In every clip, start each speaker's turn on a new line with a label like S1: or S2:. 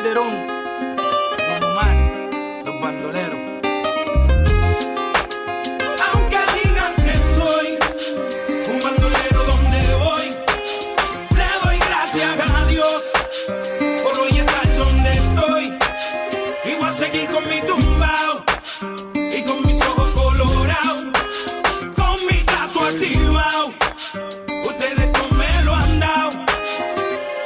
S1: Calderón, Don Omar, los bandoleros.
S2: Aunque digan que soy un bandolero donde voy, le doy gracias a Dios por hoy estar donde estoy. Y voy a seguir con mi tumbao y con mis ojos colorados, con mi gato activado. Ustedes no me lo han dado.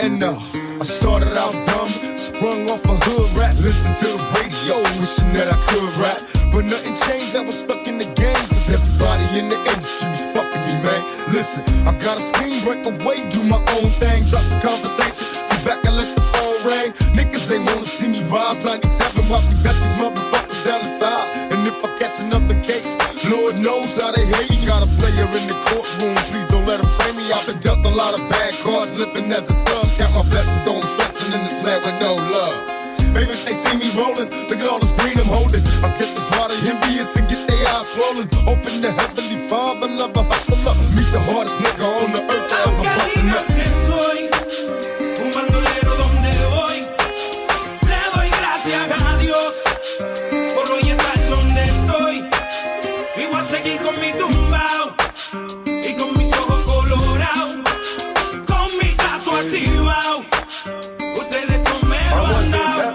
S3: And I started out dumb, sprung off a hood rat, listening to the radio, wishing that I could rap. But nothing changed, I was stuck in the game, cause everybody in the industry was fucking me, man. Listen, I got a scheme, break away, do my own thing, drop some conversation, sit back and let the phone ring. Niggas they wanna see me rise, 97, watch me bet these motherfuckers down the sides. And if I catch another case, Lord knows how they hate. Got a player in the courtroom, please don't let him frame me. I've been dealt a lot of bad cards, living as a thug. Count my blessings, don't stressing in this land with no love. Maybe if they see me rolling, look at all this green I'm holding. I get this water envious and get their eyes swollen. Open the heavenly Father, love a hustler. Meet the hardest nigga on the earth that ever
S2: Aunque
S3: bustin'
S2: digan
S3: up.
S2: que soy un bandolero donde voy, le doy gracias a Dios por hoy estar donde estoy. Y voy a seguir con mi tumbao y con mis ojos colorados, con mi gato activado. Ustedes no me lo han dado.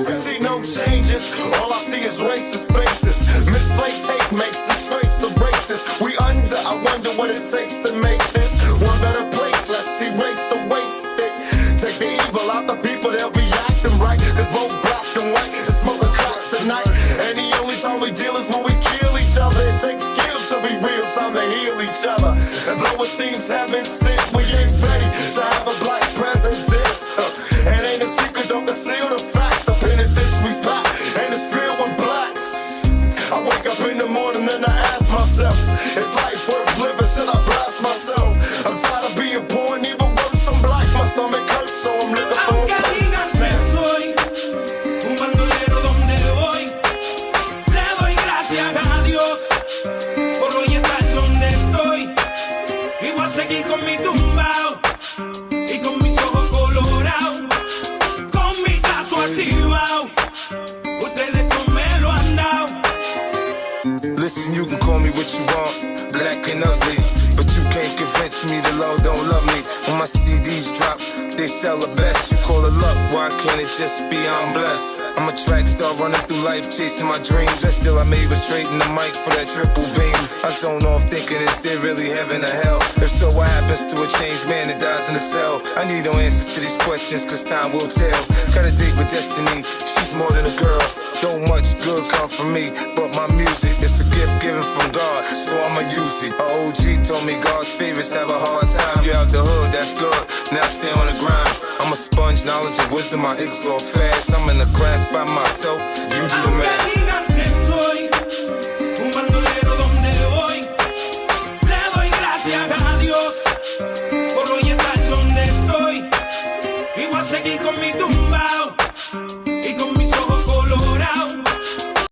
S3: I see no changes, all I see is racist faces. Misplaced hate makes disgrace to races. We under, I wonder what it takes to make this one better place. Let's erase the wasted. Take the evil out the people, they'll be acting right. Cause both black and white just smoke a crack tonight. And the only time we deal is when we kill each other. It takes skill to be real, time to heal each other. And though it seems heaven sent, we ain't ready to have a black president. And ain't a secret, don't conceal the fact. The penitentiary's packed and it's filled with blacks. I wake up in the morning and I ask myself, is life worth living? Should I blast myself? I'm tired of being poor and even worse, I'm black. My stomach hurts, so I'm looking for
S2: Aunque
S3: a
S2: digan
S3: place.
S2: que soy un bandolero donde voy, le doy gracias a Dios por hoy estar donde estoy. Y voy a seguir con mi tumbao y con mis ojos colorados, con mi gato activado. Ustedes no me lo han dado.
S4: Listen, you can call me what you want, black and ugly, but you can't convince me the Lord don't love me. When my CDs drop, they sell the best. You call it luck, why can't it just be I'm blessed? I'm a track star running through life, chasing my dreams. That still I made was trading the mic for that triple beam. I zone off thinking, is there really heaven or hell? If so, what happens to a changed man that dies in a cell? I need no answers to these questions, cause time will tell. Got a date with destiny, she's more than a girl. Don't much good come from me, but my music, it's a gift given from God, so I'ma use it. A OG told me God's favorites have a hard time. You out the hood, that's good, now stay on the grind. I'm a sponge, knowledge and wisdom, I exalt fast. I'm in the class by myself, you do the math.